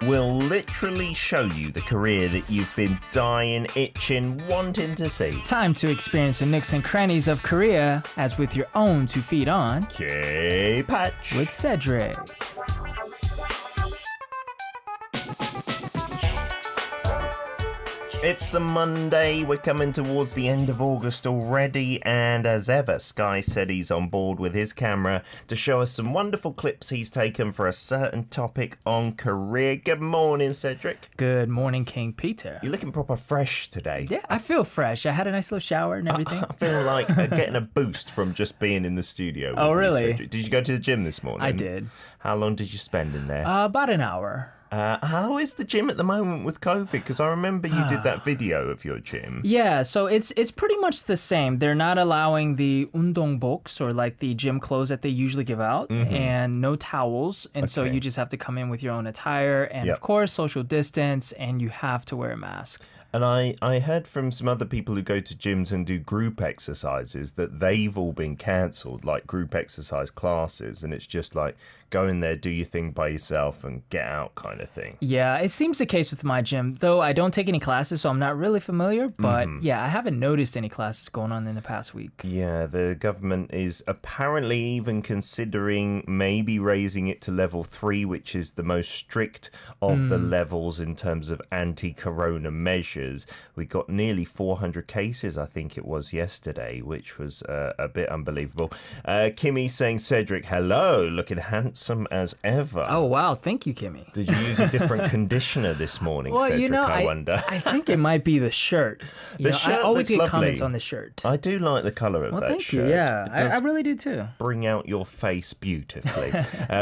will literally show you the career that you've been dying, itching, wanting to see. Time to experience the nooks and crannies of Korea as with your own 2 feet on K-Patch with Cedric. It's a Monday, we're coming towards the end of August already, and as ever, Sky said he's on board with his camera to show us some wonderful clips he's taken for a certain topic on career. Good morning, Cedric. Good morning, King Peter. You're looking proper fresh today. Yeah, I feel fresh. I had a nice little shower and everything. I feel like getting a boost from just being in the studio. Oh, really? Did you go to the gym this morning? I did. How long did you spend in there? About an hour. How is the gym at the moment with COVID? Because I remember you did that video of your gym. Yeah, so it's pretty much the same. They're not allowing the 운동복s or like the gym clothes that they usually give out, and no towels. And so you just have to come in with your own attire and of course social distance, and you have to wear a mask. And I heard from some other people who go to gyms and do group exercises that they've all been cancelled, like group exercise classes, and it's just like go in there, do your thing by yourself and get out kind of thing. Yeah, it seems the case with my gym, though I don't take any classes, so I'm not really familiar, but yeah, I haven't noticed any classes going on in the past week. Yeah, the government is apparently even considering maybe raising it to level 3, which is the most strict of the levels in terms of anti-corona measures. We got nearly 400 cases, I think it was yesterday, which was a bit unbelievable. Kimmy saying, Cedric, hello, looking handsome as ever. Oh, wow. Thank you, Kimmy. Did you use a different conditioner this morning, well, Cedric, you know, I wonder? I think it might be the shirt. Shirt I always looks get comments lovely. on the shirt. I do like the colour of that thank shirt. you. Yeah, It does I really do too. bring out your face beautifully.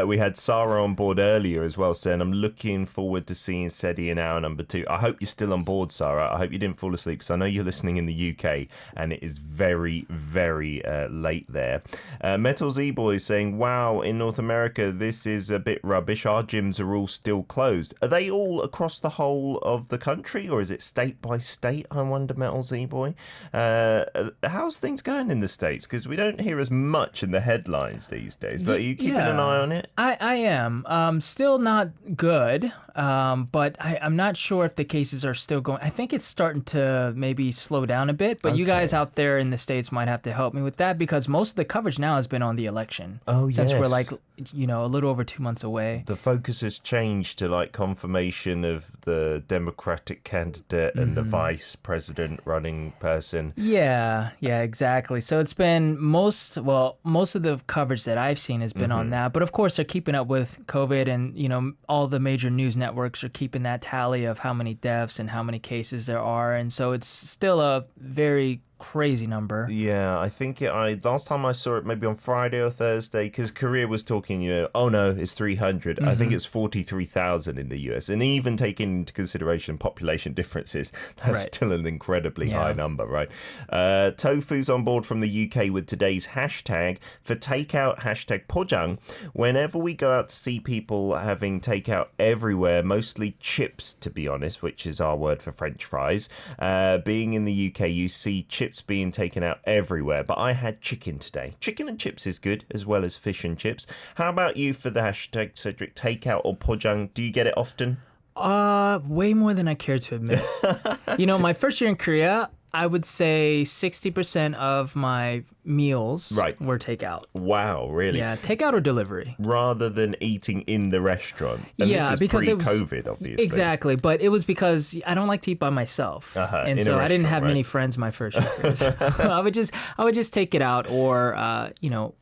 We had Sarah on board earlier as well, saying, I'm looking forward to seeing Cedi in hour number 2. I hope you're still on board, Sarah. I hope you didn't fall asleep, because I know you're listening in the UK, and it is very, very late there. Metal Z-Boy saying, wow, in North America, this is a bit rubbish. Our gyms are all still closed. Are they all across the whole of the country, or is it state by state, I wonder, Metal Z-Boy? How's things going in the States? Because we don't hear as much in the headlines these days, but are you keeping an eye on it? I am. Still not good, but I'm not sure if the cases are still going. I think it's starting to maybe slow down a bit, but you guys out there in the States might have to help me with that, because most of the coverage now has been on the election. Oh, yes. Since we're like, a little over 2 months away. The focus has changed to like confirmation of the Democratic candidate and the vice president running person. Yeah, exactly. So it's been most of the coverage that I've seen has been on that. But of course, they're keeping up with COVID, and all the major news networks are keeping that tally of how many deaths and how many cases there are, and so it's still a very crazy number. Yeah, I think last time I saw it maybe on Friday or Thursday, because Korea was talking, oh no, it's 300. I think it's 43,000 in the US. And even taking into consideration population differences, that's still an incredibly high number, right? Tofu's on board from the UK with today's hashtag for takeout, hashtag pojang. Whenever we go out to see people having takeout everywhere, mostly chips, to be honest, which is our word for French fries. Being in the UK, you see chips being taken out everywhere, but I had chicken today. Chicken and chips is good, as well as fish and chips. How about you for the hashtag, Cedric, takeout or pojang? Do you get it often? Way more than I care to admit. My first year in Korea, I would say 60% of my meals were takeout. Wow, really? Yeah, takeout or delivery. Rather than eating in the restaurant. And yeah, this is because pre-COVID, obviously. Exactly, but it was because I don't like to eat by myself. And so I didn't have many friends my first years. I would just take it out or,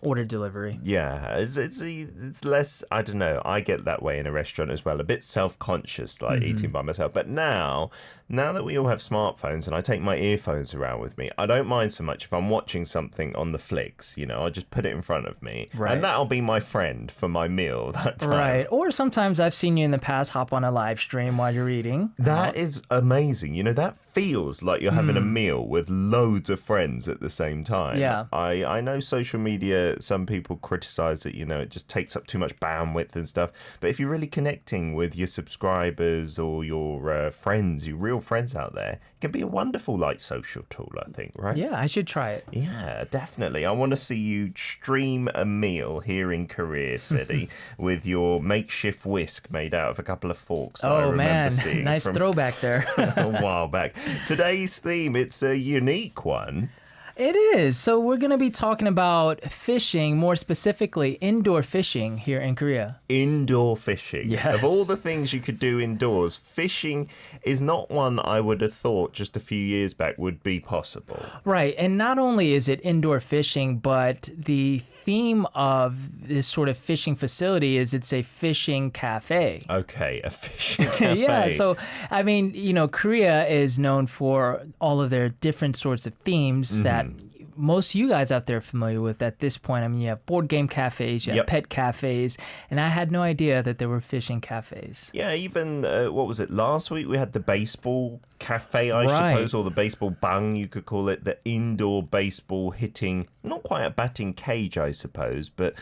order delivery. Yeah, it's less, I don't know, I get that way in a restaurant as well. A bit self-conscious, like eating by myself. But now that we all have smartphones and I take my earphones around with me, I don't mind so much if I'm watching something on the flicks, I'll just put it in front of me. Right. And that'll be my friend for my meal that time. Right. Or sometimes I've seen you in the past hop on a live stream while you're eating. That is amazing. That feels like you're having a meal with loads of friends at the same time. Yeah. I know social media, some people criticize it, it just takes up too much bandwidth and stuff. But if you're really connecting with your subscribers or your friends, your real friends out there, it can be a wonderful social tool, I think, right? Yeah, I should try it. Yeah, definitely. I want to see you stream a meal here in Korea City with your makeshift whisk made out of a couple of forks. That I remember seeing nice throwback there. a while back. Today's theme, it's a unique one. It is. So we're going to be talking about fishing, more specifically indoor fishing here in Korea. Indoor fishing. Yes. Of all the things you could do indoors, fishing is not one I would have thought just a few years back would be possible. Right. And not only is it indoor fishing, but the theme of this sort of fishing facility is it's a fishing cafe. Okay, a fishing cafe. Yeah, so I mean, Korea is known for all of their different sorts of themes that most of you guys out there are familiar with at this point. I mean, you have board game cafes, you have pet cafes, and I had no idea that there were fishing cafes. Yeah, even, what was it, last week we had the baseball cafe, I suppose, or the baseball bang, you could call it, the indoor baseball hitting, not quite a batting cage, I suppose, but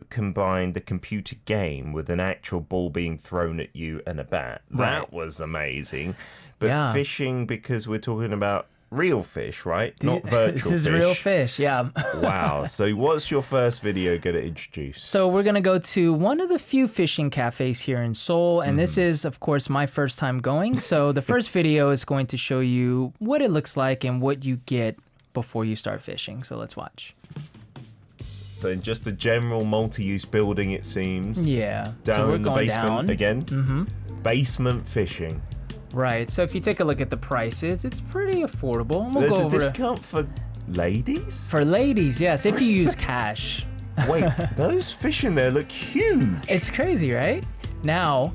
combined the computer game with an actual ball being thrown at you and a bat. That was amazing. But fishing, because we're talking about real fish, right? Not virtual fish. This is real fish, yeah. Wow. So what's your first video going to introduce? So we're going to go to one of the few fishing cafes here in Seoul. And this is, of course, my first time going. So the first video is going to show you what it looks like and what you get before you start fishing. So let's watch. So in just a general multi-use building, it seems. Yeah. Down so in the basement again. Mm-hmm. Basement fishing. Right. So if you take a look at the prices, it's pretty affordable. And There's a discount for ladies? For ladies, yes, if you use cash. Wait, those fish in there look huge. It's crazy, right? Now,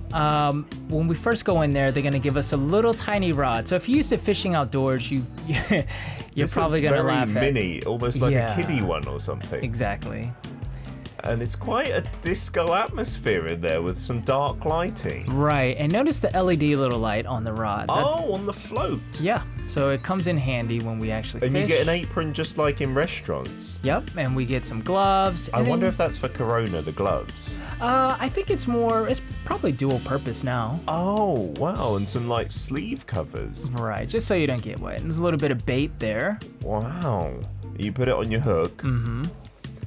when we first go in there, they're going to give us a little tiny rod. So if you're used to fishing outdoors, you're probably going to laugh at. Very mini, almost like a kiddie one or something. Exactly. And it's quite a disco atmosphere in there with some dark lighting. Right, and notice the LED little light on the rod. On the float. Yeah, so it comes in handy when we actually fish. And you get an apron just like in restaurants. Yep, and we get some gloves. I wonder if that's for Corona, the gloves. I think it's probably dual purpose now. Oh, wow, and some like sleeve covers. Right, just so you don't get wet. And there's a little bit of bait there. Wow. You put it on your hook. Mm-hmm.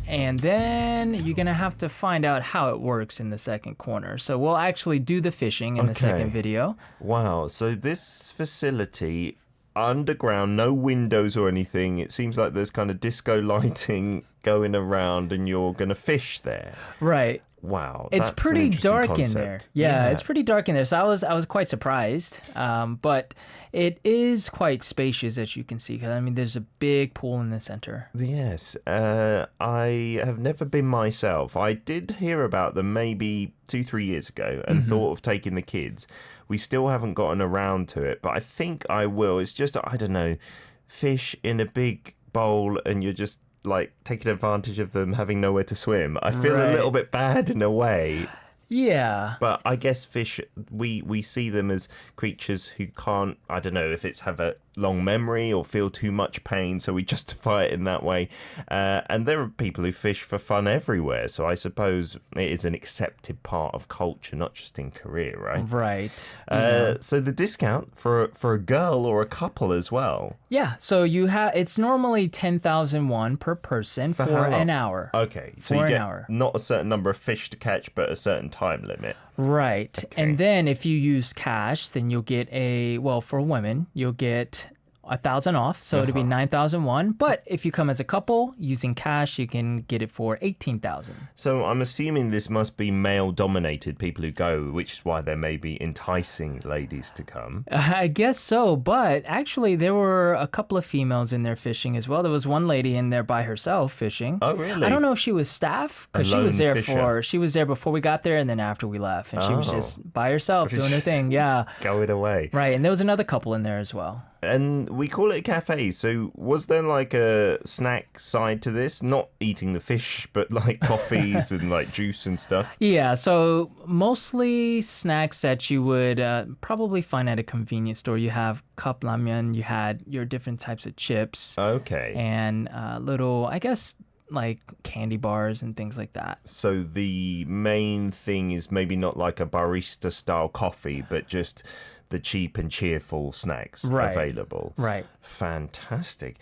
And then you're going to have to find out how it works in the second corner. So we'll actually do the fishing in the second video. Wow. So this facility, underground, no windows or anything. It seems like there's kind of disco lighting going around and you're going to fish there. Right. Wow. It's pretty dark in there. Yeah, it's pretty dark in there. So I was quite surprised. But it is quite spacious, as you can see. Because, I mean, there's a big pool in the center. Yes. I have never been myself. I did hear about them maybe 2-3 years ago and thought of taking the kids. We still haven't gotten around to it, but I think I will. It's just, I don't know, fish in a big bowl and you're just like taking advantage of them having nowhere to swim. I feel a little bit bad in a way. Yeah. But I guess fish, we see them as creatures who can't, I don't know if it's have a long memory or feel too much pain, so we justify it in that way. And there are people who fish for fun everywhere, so I suppose it is an accepted part of culture, not just in Korea, right? Right. So the discount for a girl or a couple as well. Yeah, so it's normally 10,000 won per person for an hour. Okay, so you get not a certain number of fish to catch, but a certain time limit. Right. Okay. And then if you use cash, then you'll get for women, you'll get 1,000 off. So it'll be 9,000 won. But if you come as a couple using cash, you can get it for 18,000. So I'm assuming this must be male dominated, people who go, which is why there may be enticing ladies to come. I guess so. But actually, there were a couple of females in there fishing as well. There was one lady in there by herself fishing. Oh, really? I don't know if she was staff because she was there before we got there and then after we left. And she was just by herself doing her thing. Yeah. Going away. Right. And there was another couple in there as well. And we call it a cafe, so was there like a snack side to this? Not eating the fish, but like coffees and like juice and stuff? Yeah, so mostly snacks that you would probably find at a convenience store. You have cup ramen, you had your different types of chips. Okay. And little, I guess, like candy bars and things like that. So the main thing is maybe not like a barista style coffee, but just the cheap and cheerful snacks available. Right. Fantastic.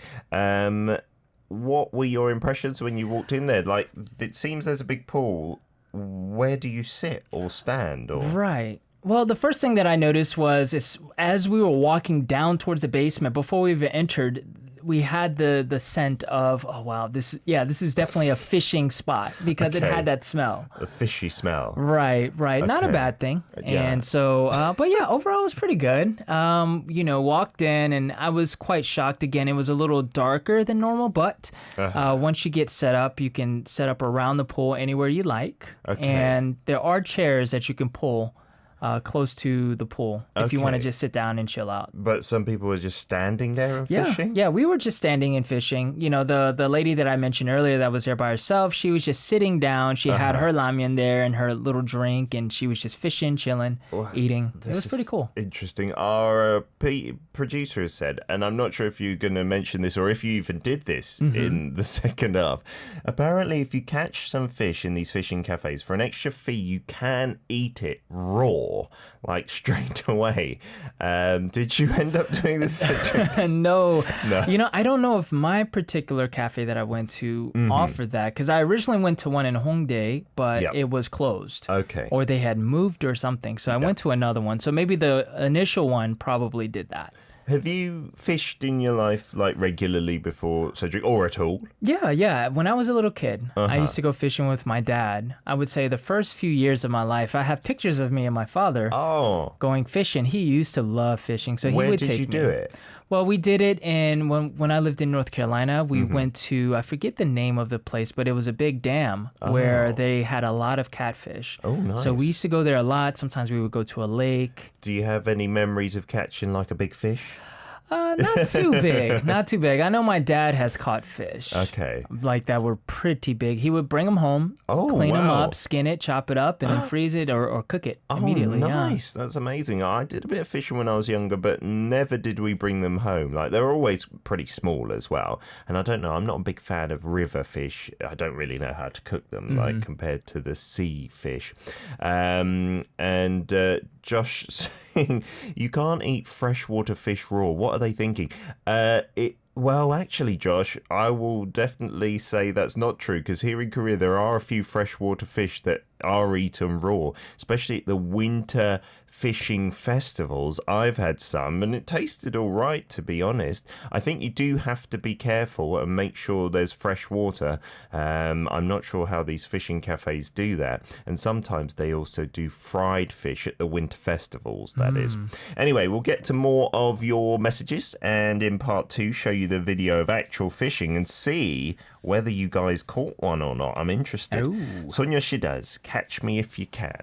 what were your impressions when you walked in there? Like, it seems there's a big pool. Where do you sit or stand? Or Right. Well, the first thing that I noticed was as we were walking down towards the basement, before we even entered, we had the scent of, oh wow, this is definitely a fishing spot because it had that smell. A fishy smell. Right. Not a Okay. bad thing. Yeah. And so, but yeah, overall it was pretty good. Walked in and I was quite shocked. Again, it was a little darker than normal, but once you get set up, you can set up around the pool anywhere you like. Okay. And there are chairs that you can pull close to the pool if you want to Okay. just sit down and chill out. But some people were just standing there and fishing? Yeah, we were just standing and fishing. You know, the lady that I mentioned earlier that was there by herself, she was just sitting down. She had her ramen there and her little drink, and she was just fishing, chilling, eating. It was pretty cool. Interesting. Our producer has said, and I'm not sure if you're going to mention this or if you even did this in the second half. Apparently, if you catch some fish in these fishing cafes, for an extra fee, you can eat it raw, like straight away. Did you end up doing this? No. You know, I don't know if my particular cafe that I went to offered that, because I originally went to one in Hongdae, but it was closed. Okay. Or they had moved or something. So I went to another one. So maybe the initial one probably did that. Have you fished in your life like regularly before, Cedric, or at all? Yeah. When I was a little kid, I used to go fishing with my dad. I would say the first few years of my life, I have pictures of me and my father going fishing. He used to love fishing, so he would take me. Where did you do it? Well, we did it when I lived in North Carolina. We went to, I forget the name of the place, but it was a big dam where they had a lot of catfish. Oh, nice. So we used to go there a lot. Sometimes we would go to a lake. Do you have any memories of catching like a big fish? Not too big. Not too big. I know my dad has caught fish. Okay. Like that were pretty big. He would bring them home, clean them up, skin it, chop it up, and then freeze it or cook it immediately. Nice. That's amazing. I did a bit of fishing when I was younger, but never did we bring them home. Like, they were always pretty small as well. And I don't know, I'm not a big fan of river fish. I don't really know how to cook them, like, compared to the sea fish. Josh saying, you can't eat freshwater fish raw. What are they thinking? Well, actually, Josh, I will definitely say that's not true, because here in Korea there are a few freshwater fish that are eaten raw, especially at the winter fishing festivals. I've had some and it tasted all right, to be honest. I think you do have to be careful and make sure there's fresh water. I'm not sure how these fishing cafes do that, and sometimes they also do fried fish at the winter festivals, that is. Anyway, we'll get to more of your messages and in part 2 show you the video of actual fishing and see whether you guys caught one or not. I'm interested. Sonia Shida's Catch Me If You Can.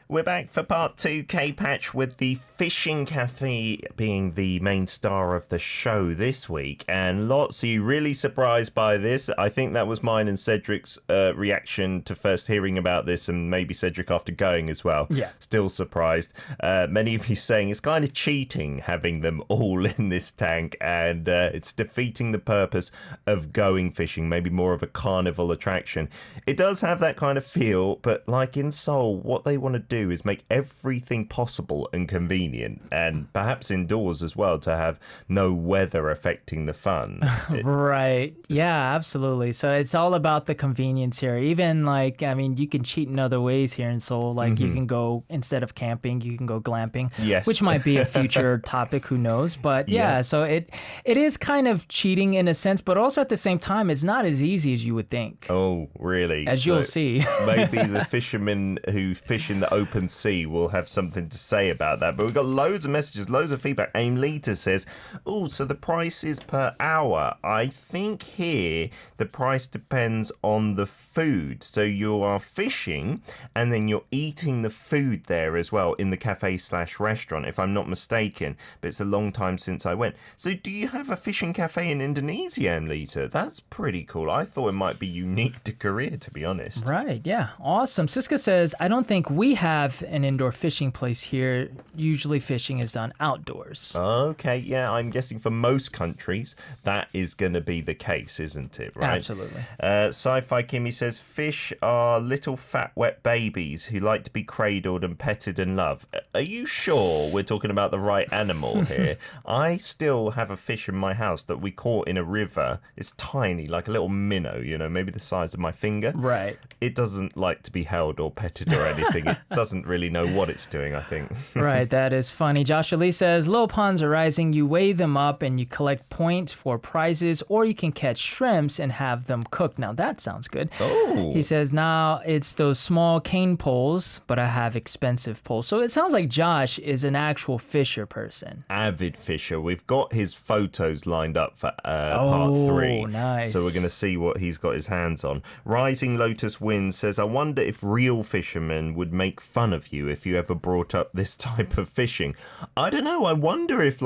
We're back for part 2, K-Patch, with the Fishing Cafe being the main star of the show this week. And lots of you really surprised by this. I think that was mine and Cedric's reaction to first hearing about this, and maybe Cedric after going as well. Yeah. Still surprised. Many of you saying it's kind of cheating having them all in this tank, and it's defeating the purpose of going fishing, maybe more of a carnival attraction. It does have that kind of feel, but like in Seoul, what they want to do is make everything possible and convenient, and perhaps indoors as well, to have no weather affecting the fun. Right. Yeah, absolutely. So it's all about the convenience here. Even like, I mean, you can cheat in other ways here in Seoul. Like you can go, instead of camping, you can go glamping. Yes. Which might be a future topic, who knows? But yeah, so it is kind of cheating in a sense, but also at the same time, it's not as easy as you would think. Oh, really? As you'll see. Maybe the fishermen who fish in the open sea will have something to say about that. But we've got loads of messages, loads of feedback. Aim Lita says, oh, so the price is per hour. I think here the price depends on the food. So you are fishing and then you're eating the food there as well in the cafe/restaurant, if I'm not mistaken. But it's a long time since I went. So do you have a fishing cafe in Indonesia, Aim Lita? That's pretty cool. I thought it might be unique to Korea, to be honest. Right, yeah. Awesome. Siska says, I don't think we have have an indoor fishing place here, usually fishing is done outdoors. Okay, yeah, I'm guessing for most countries that is going to be the case, isn't it? Right? Absolutely. Sci-Fi Kimmy says fish are little fat wet babies who like to be cradled and petted and loved. Are you sure we're talking about the right animal here? I still have a fish in my house that we caught in a river. It's tiny, like a little minnow, maybe the size of my finger. Right. It doesn't like to be held or petted or anything. It doesn't really know what it's doing, I think. Right, that is funny. Joshua Lee says, little ponds are rising. You weigh them up and you collect points for prizes, or you can catch shrimps and have them cooked. Now, that sounds good. Oh. He says, now it's those small cane poles, but I have expensive poles. So it sounds like Josh is an actual fisher person. Avid fisher. We've got his photos lined up for part 3. Nice. So we're going to see what he's got his hands on. Rising Lotus Wind says, I wonder if real fishermen would make fun of you if you ever brought up this type of fishing. I don't know. I wonder if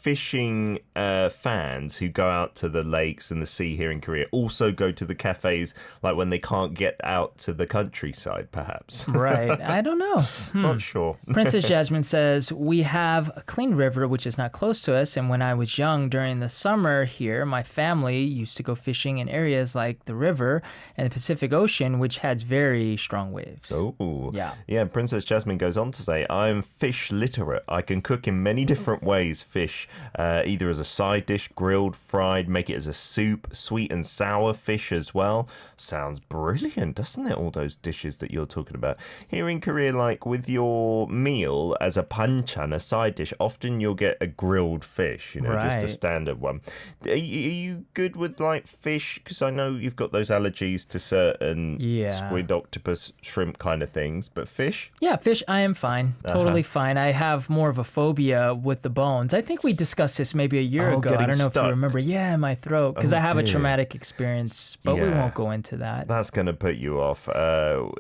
fishing fans who go out to the lakes and the sea here in Korea also go to the cafes when they can't get out to the countryside, perhaps. Right. I don't know. Not sure. Princess Jasmine says, we have a clean river, which is not close to us. And when I was young, during the summer here, my family used to go fishing in areas like the river and the Pacific Ocean, which has very strong waves. Oh. Yeah. Yeah, Princess Jasmine goes on to say, I'm fish literate. I can cook in many different ways fish. Either as a side dish, grilled, fried, make it as a soup, sweet and sour fish as well. Sounds brilliant, doesn't it? All those dishes that you're talking about. Here in Korea, with your meal as a banchan, a side dish, often you'll get a grilled fish, just a standard one. Are you good with fish? Because I know you've got those allergies to certain squid, octopus, shrimp kind of things, but fish? Yeah, fish, I am fine. Totally fine. I have more of a phobia with the bones. I think we discussed this maybe a year ago. I don't know if you remember. Yeah, in my throat. Because I have a traumatic experience, but we won't go into that. That's going to put you off.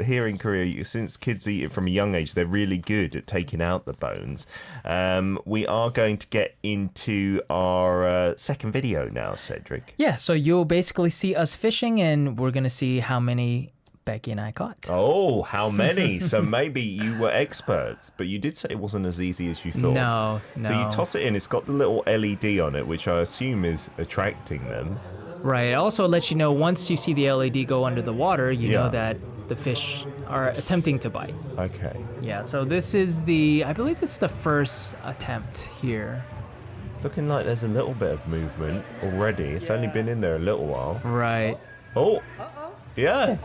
Here in Korea, since kids eat it from a young age, they're really good at taking out the bones. We are going to get into our second video now, Cedric. Yeah, so you'll basically see us fishing, and we're going to see how many Becky and I caught. Oh, how many? So maybe you were experts, but you did say it wasn't as easy as you thought. No. So you toss it in. It's got the little LED on it, which I assume is attracting them. Right. It also lets you know once you see the LED go under the water, you know that the fish are attempting to bite. Okay. Yeah, so this is I believe it's the first attempt here. Looking like there's a little bit of movement already. It's only been in there a little while. Right. Oh. Yeah.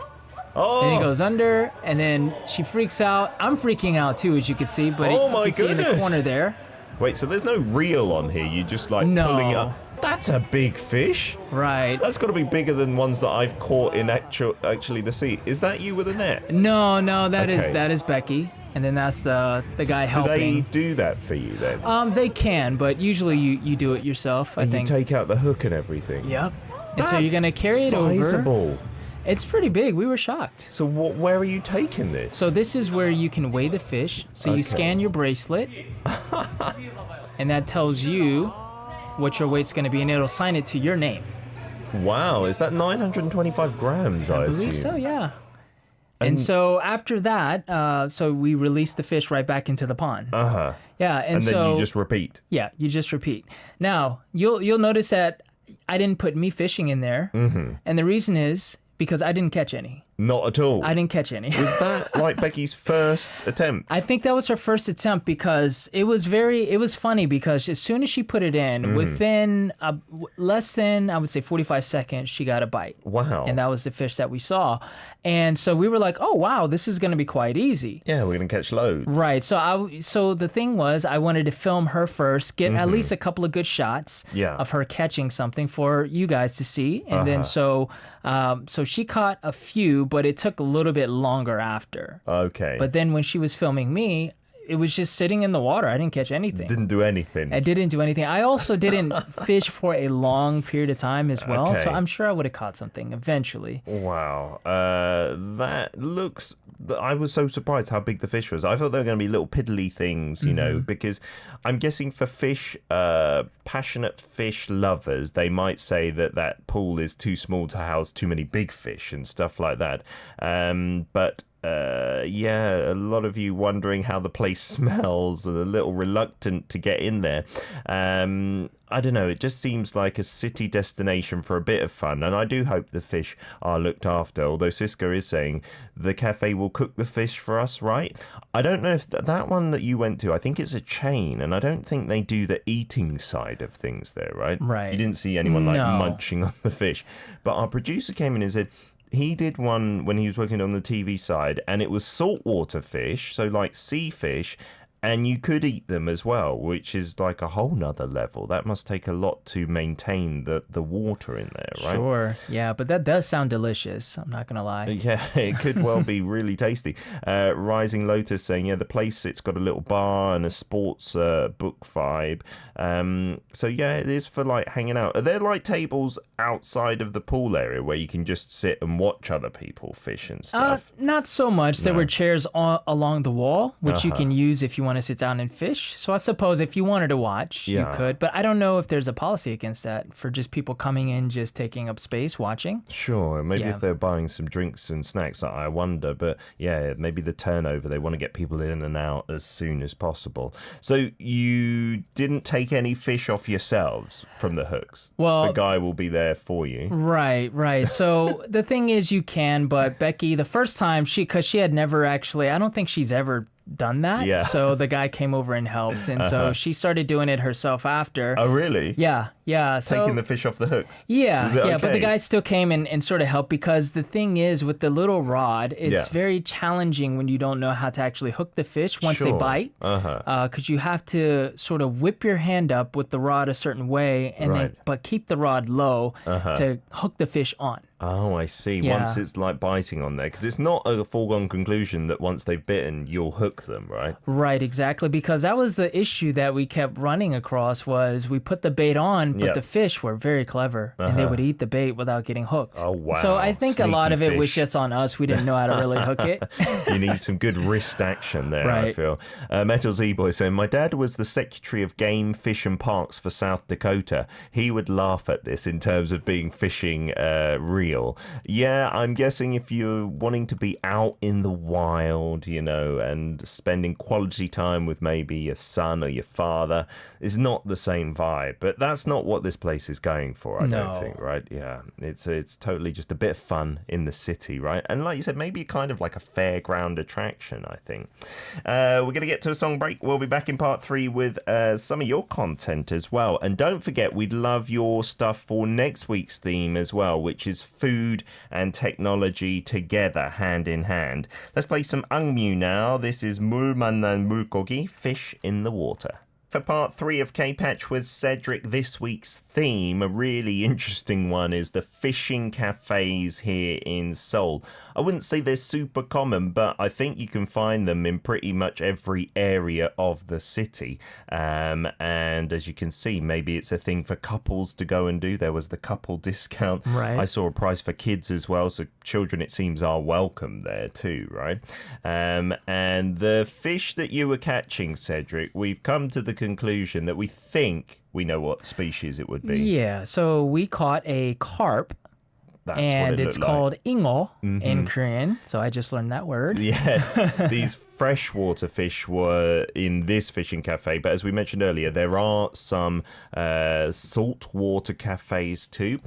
Oh. And he goes under, and then she freaks out. I'm freaking out too, as you can see, but oh my you can see in the corner there. Wait, so there's no reel on here? You just pulling it up? That's a big fish. Right. That's got to be bigger than ones that I've caught in actually the sea. Is that you with a net? No, that is Becky. And then that's the guy helping. Do they do that for you then? They can, but usually you do it yourself, I think. You take out the hook and everything? Yep. And so you're going to carry it over. Sizable. It's pretty big. We were shocked. So where are you taking this? So this is where you can weigh the fish. So you scan your bracelet, and that tells you what your weight's going to be, and it'll sign it to your name. Wow, is that 925 grams, I assume? I believe so, yeah. And so after that, so we release the fish right back into the pond. Uh-huh. Yeah, and so then you just repeat. Yeah, you just repeat. Now, you'll notice that I didn't put me fishing in there, and the reason is because I didn't catch any. Not at all. I didn't catch any. Was that Becky's first attempt? I think that was her first attempt because it was funny because as soon as she put it in, within less than, I would say 45 seconds, she got a bite. Wow. And that was the fish that we saw. And so we were like, oh, wow, this is going to be quite easy. Yeah, we're going to catch loads. Right. So the thing was, I wanted to film her first, get at least a couple of good shots of her catching something for you guys to see. And then so she caught a few, but it took a little bit longer after. Okay. But then when she was filming me, it was just sitting in the water. I didn't catch anything. Didn't do anything. I didn't do anything. I also didn't fish for a long period of time as well. Okay. So I'm sure I would have caught something eventually. Wow. That looks... I was so surprised how big the fish was. I thought they were going to be little piddly things, you know, because I'm guessing for fish, passionate fish lovers, they might say that pool is too small to house too many big fish and stuff like that. But yeah, a lot of you wondering how the place smells and a little reluctant to get in there. I don't know, it just seems like a city destination for a bit of fun, and I do hope the fish are looked after, although Siska is saying the cafe will cook the fish for us, right? I don't know if that one that you went to, I think it's a chain, and I don't think they do the eating side of things there, right? Right. You didn't see anyone munching on the fish. But our producer came in and said, he did one when he was working on the TV side, and it was saltwater fish, so like sea fish, and you could eat them as well, which is like a whole nother level. That must take a lot to maintain the water in there, right? Sure, yeah, but that does sound delicious. I'm not going to lie. Yeah, it could well be really tasty. Rising Lotus saying, yeah, the place, it's got a little bar and a sports book vibe. So yeah, it is for like hanging out. Are there like tables outside of the pool area where you can just sit and watch other people fish and stuff? Not so much. There were chairs along the wall, which you can use if you want to sit down and fish. So I suppose if you wanted to watch, you could. But I don't know if there's a policy against that for just people coming in, just taking up space, watching. Sure, maybe if they're buying some drinks and snacks, I wonder. But yeah, maybe the turnover, they want to get people in and out as soon as possible. So you didn't take any fish off yourselves from the hooks? Well, the guy will be there for you. Right. So the thing is, you can, but Becky, the first time, because she had never actually, I don't think she's ever done that. Yeah. So the guy came over and helped, and so she started doing it herself after. Oh, really? Yeah. So, taking the fish off the hooks? Yeah. Okay? But the guy still came and sort of helped, because the thing is, with the little rod, it's very challenging when you don't know how to actually hook the fish once they bite. Because you have to sort of whip your hand up with the rod a certain way, and then but keep the rod low to hook the fish on. Oh, I see. Yeah. Once it's like biting on there, because it's not a foregone conclusion that once they've bitten, you'll hook them, right? Right, exactly. Because that was the issue that we kept running across, was we put the bait on, but the fish were very clever, and they would eat the bait without getting hooked. Oh, wow. So I think Sneaky a lot of it was fish. just on us. We didn't know how to really hook it. You need some good wrist action there, Right. I feel. Metal Z-Boy saying, my dad was the Secretary of Game, Fish and Parks for South Dakota. He would laugh at this in terms of being fishing real. Yeah, I'm guessing if you're wanting to be out in the wild, and spending quality time with maybe your son or your father, is not the same vibe. But that's not what this place is going for, I don't think, right? Yeah, it's totally just a bit of fun in the city, right? And like you said, maybe kind of like a fairground attraction, I think. We're going to get to a song break. We'll be back in part 3 with some of your content as well. And don't forget, we'd love your stuff for next week's theme as well, which is food and technology together, hand in hand. Let's play some Angmu now. This is Mulmanan Mulkogi, Fish in the Water. For part 3 of K-Patch with Cedric, this week's theme, a really interesting one, is the fishing cafes here in Seoul. I wouldn't say they're super common, but I think you can find them in pretty much every area of the city. And as you can see, maybe it's a thing for couples to go and do. There was the couple discount. Right. I saw a price for kids as well, so children, it seems, are welcome there too, right? And the fish that you were catching, Cedric, we've come to the conclusion that we think we know what species it would be. Yeah, so we caught a carp. That's and what it it's looked called ingo in Korean. So I just learned that word. Yes, these freshwater fish were in this fishing cafe, but as we mentioned earlier, there are some saltwater cafes too.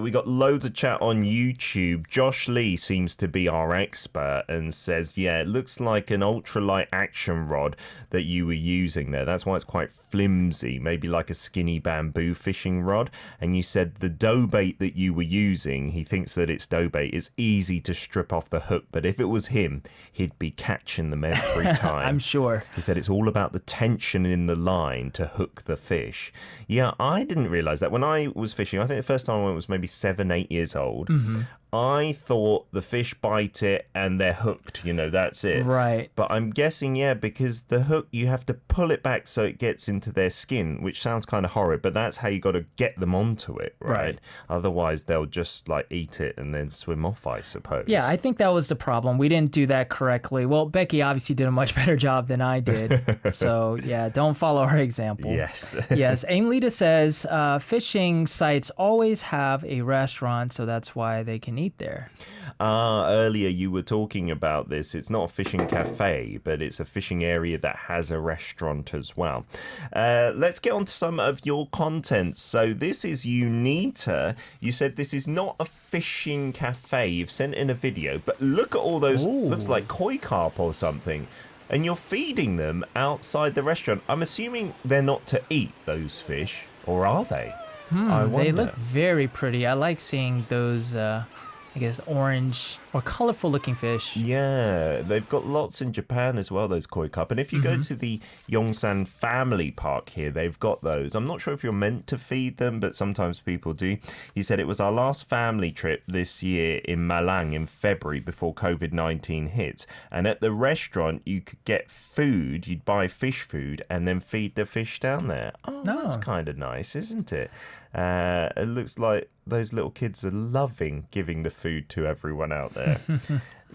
We got loads of chat on YouTube. Josh Lee seems to be our expert and says, yeah, it looks like an ultralight action rod that you were using there. That's why it's quite flimsy, maybe like a skinny bamboo fishing rod. And you said the dough bait that you were using, he thinks that it's dough bait. It's easy to strip off the hook, but if it was him, he'd be catching them every time. I'm sure. He said it's all about the tension in the line to hook the fish. Yeah, I didn't realize that. When I was fishing, I think the first time I went was maybe 7, 8 years old. I thought the fish bite it and they're hooked, that's it. Right. But I'm guessing, yeah, because the hook, you have to pull it back so it gets into their skin, which sounds kind of horrid, but that's how you got to get them onto it, right? Otherwise, they'll just like eat it and then swim off, I suppose. Yeah, I think that was the problem. We didn't do that correctly. Well, Becky obviously did a much better job than I did. So, yeah, don't follow her example. Yes. Yes. Aimlita says fishing sites always have a restaurant, so that's why they can eat there. Earlier you were talking about this. It's not a fishing cafe, but it's a fishing area that has a restaurant as well. Let's get on to some of your content. So this is Unita. You said this is not a fishing cafe. You've sent in a video, but look at all those, looks like koi carp or something. And you're feeding them outside the restaurant. I'm assuming they're not to eat, those fish, or are they? They look very pretty. I like seeing those, I guess, orange or colorful looking fish. Yeah, they've got lots in Japan as well, those koi carp. And if you go to the Yongsan Family Park here, they've got those. I'm not sure if you're meant to feed them, but sometimes people do. He said it was our last family trip this year in Malang in February before COVID-19 hit. And at the restaurant, you could get food. You'd buy fish food and then feed the fish down there. Oh, that's kind of nice, isn't it? It looks like those little kids are loving giving the food to everyone out there.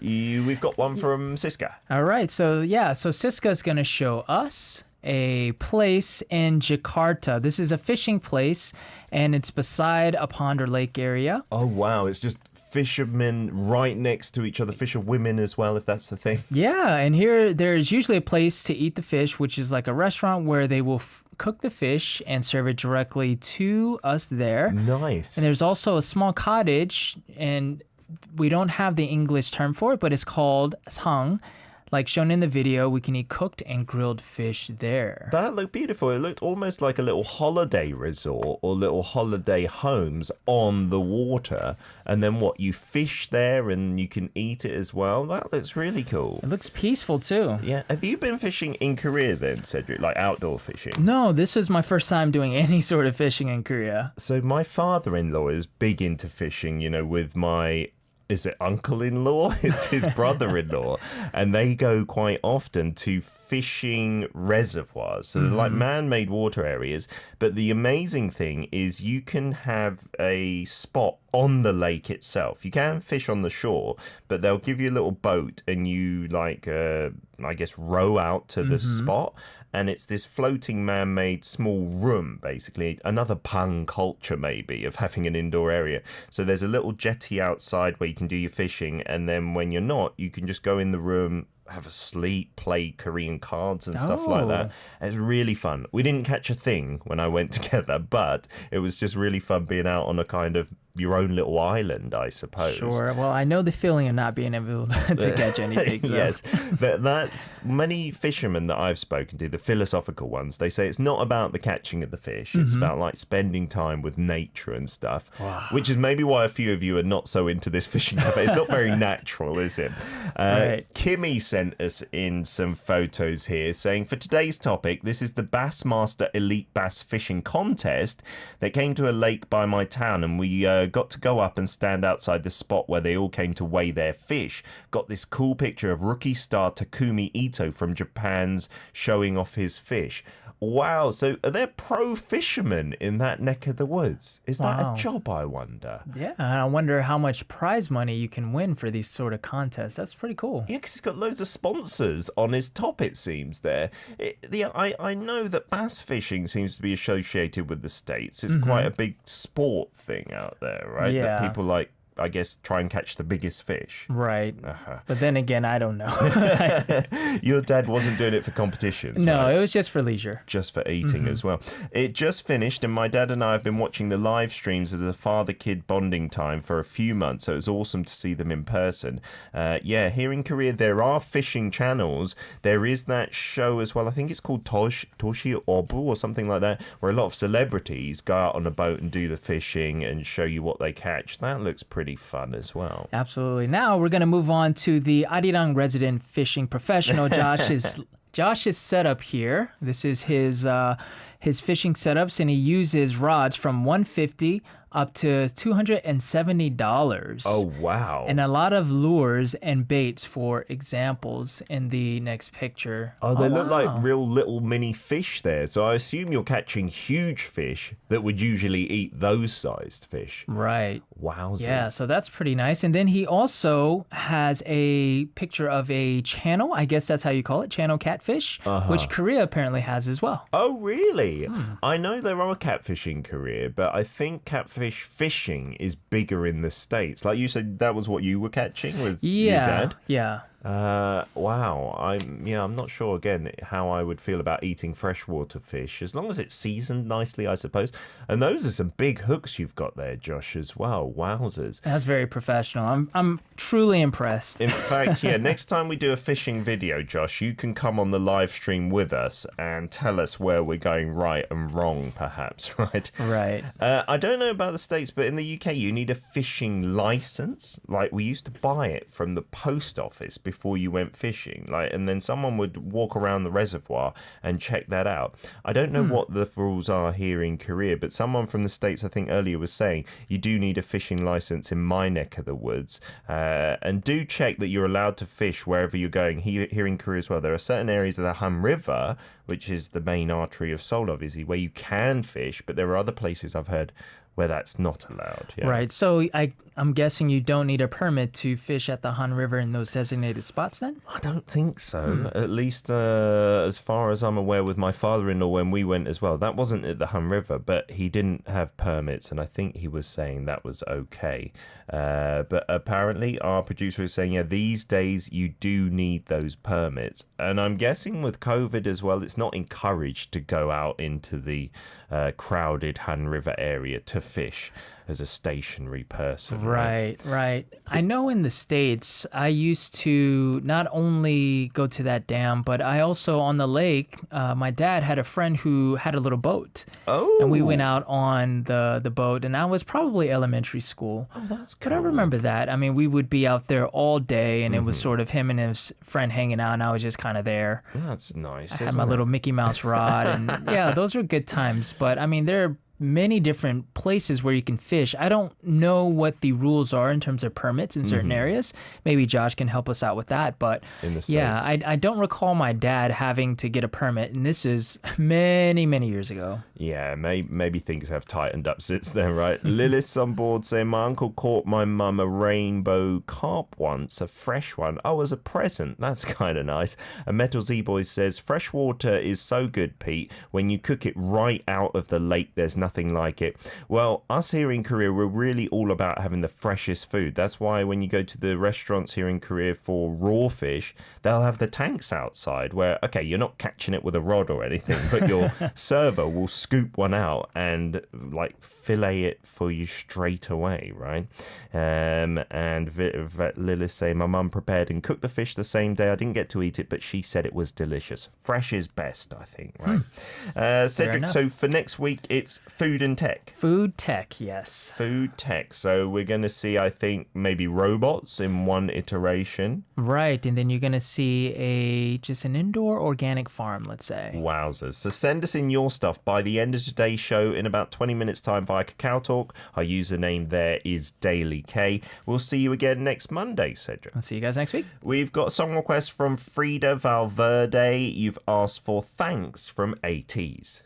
We've got one from Siska. All right. So Siska's going to show us a place in Jakarta. This is a fishing place, and it's beside a pond or lake area. Oh, wow. It's just fishermen right next to each other, fisherwomen as well, if that's the thing. Yeah, and here there's usually a place to eat the fish, which is like a restaurant where they will cook the fish and serve it directly to us there. Nice. And there's also a small cottage, and we don't have the English term for it, but it's called sang. Like shown in the video, we can eat cooked and grilled fish there. That looked beautiful. It looked almost like a little holiday resort or little holiday homes on the water. And then you fish there and you can eat it as well. That looks really cool. It looks peaceful too. Yeah. Have you been fishing in Korea then, Cedric? Like outdoor fishing? No, this is my first time doing any sort of fishing in Korea. So my father-in-law is big into fishing, with my... Is it uncle-in-law? It's his brother-in-law. And they go quite often to fishing reservoirs. So they're like man-made water areas. But the amazing thing is you can have a spot on the lake itself. You can fish on the shore, but they'll give you a little boat and you row out to the spot. And it's this floating man-made small room, basically. Another Pang culture, maybe, of having an indoor area. So there's a little jetty outside where you can do your fishing. And then when you're not, you can just go in the room, have a sleep, play Korean cards and stuff like that. It's really fun. We didn't catch a thing when I went together, but it was just really fun being out on a kind of your own little island, I suppose. Sure. Well, I know the feeling of not being able to catch anything. So. Yes. That's many fishermen that I've spoken to, the philosophical ones, they say it's not about the catching of the fish. It's about like spending time with nature and stuff, which is maybe why a few of you are not so into this fishing cafe. It's not very natural, is it? Right. Kimmy sent us in some photos here saying, for today's topic, this is the Bassmaster Elite Bass Fishing Contest that came to a lake by my town, and we got to go up and stand outside the spot where they all came to weigh their fish. Got this cool picture of rookie star Takumi Ito from Japan's showing off his fish. Wow, so are there pro fishermen in that neck of the woods? Is that a job, I wonder? Yeah, I wonder how much prize money you can win for these sort of contests. That's pretty cool. Yeah, because he's got loads of sponsors on his top, it seems, there. I know that bass fishing seems to be associated with the States. It's quite a big sport thing out there, right? Yeah. That people like, I guess, try and catch the biggest fish. Right. But then again, I don't know. Your dad wasn't doing it for competition. No, right? it was just for leisure. Just for eating as well. It just finished, and my dad and I have been watching the live streams as a father-kid bonding time for a few months, so it was awesome to see them in person. Here in Korea, there are fishing channels. There is that show as well. I think it's called Toshi Obu or something like that, where a lot of celebrities go out on a boat and do the fishing and show you what they catch. That looks pretty fun as well. Absolutely. Now we're going to move on to the ARIRANG resident fishing professional, Josh's setup here. This is his fishing setups, and he uses rods from $150 up to $270. Oh, wow. And a lot of lures and baits for examples in the next picture. Oh, they look like real little mini fish there. So I assume you're catching huge fish that would usually eat those sized fish. Right. Wowzers. Yeah, so that's pretty nice. And then he also has a picture of a channel, I guess that's how you call it, channel catfish, which Korea apparently has as well. Oh, really? I know there are catfish in Korea, but I think catfish catfish fishing is bigger in the States. Like you said, that was what you were catching with your dad? Yeah. Wow. I'm not sure again how I would feel about eating freshwater fish, as long as it's seasoned nicely, I suppose. And those are some big hooks you've got there, Josh, as well. Wowzers. That's very professional. I'm truly impressed. In fact, next time we do a fishing video, Josh, you can come on the live stream with us and tell us where we're going right and wrong, perhaps, right? Right. I don't know about the States, but in the UK, you need a fishing license. Like, we used to buy it from the post office before you went fishing, and then someone would walk around the reservoir and check that out. I don't know what the rules are here in Korea, but someone from the States, I think earlier, was saying you do need a fishing license in my neck of the woods, and do check that you're allowed to fish wherever you're going. Here in Korea as well, there are certain areas of the Han River, which is the main artery of Seoul, obviously, where you can fish, but there are other places I've heard where that's not allowed. Yeah. Right. So I'm guessing you don't need a permit to fish at the Han River in those designated spots then? I don't think so. At least as far as I'm aware with my father-in-law when we went as well. That wasn't at the Han River, but he didn't have permits, and I think he was saying that was okay. But apparently our producer is saying, these days you do need those permits. And I'm guessing with COVID as well, it's not encouraged to go out into the crowded Han River area to fish as a stationary person. Right. I know in the States, I used to not only go to that dam, but I also on the lake, my dad had a friend who had a little boat. Oh. And we went out on the boat, and I was probably elementary school. Oh, that's cool. But I remember that. I mean, we would be out there all day, and it was sort of him and his friend hanging out, and I was just kind of there. That's nice. I had my little Mickey Mouse rod, and those were good times. But I mean, there are many different places where you can fish. I don't know what the rules are in terms of permits in certain areas. Maybe Josh can help us out with that. But in the States. I don't recall my dad having to get a permit, and this is many, many years ago. Yeah, maybe things have tightened up since then, right? Lilith's on board saying, my uncle caught my mum a rainbow carp once, a fresh one. Oh, as a present. That's kind of nice. And Metal Z-Boy says, fresh water is so good, Pete. When you cook it right out of the lake, there's nothing like it. Well, us here in Korea, we're really all about having the freshest food. That's why when you go to the restaurants here in Korea for raw fish, they'll have the tanks outside where, okay, you're not catching it with a rod or anything, but your server will scoop one out and fillet it for you straight away, right? And Lilith saying, my mum prepared and cooked the fish the same day. I didn't get to eat it, but she said it was delicious. Fresh is best, I think, right? Cedric, so for next week, it's food and tech. Food tech, yes. Food tech. So we're going to see, I think, maybe robots in one iteration. Right, and then you're going to see just an indoor organic farm, let's say. Wowzers. So send us in your stuff by the end of today's show in about 20 minutes' time via Kakao Talk. Our username there is Daily K. We'll see you again next Monday, Cedric. I'll see you guys next week. We've got a song request from Frida Valverde. You've asked for Thanks from ATEEZ.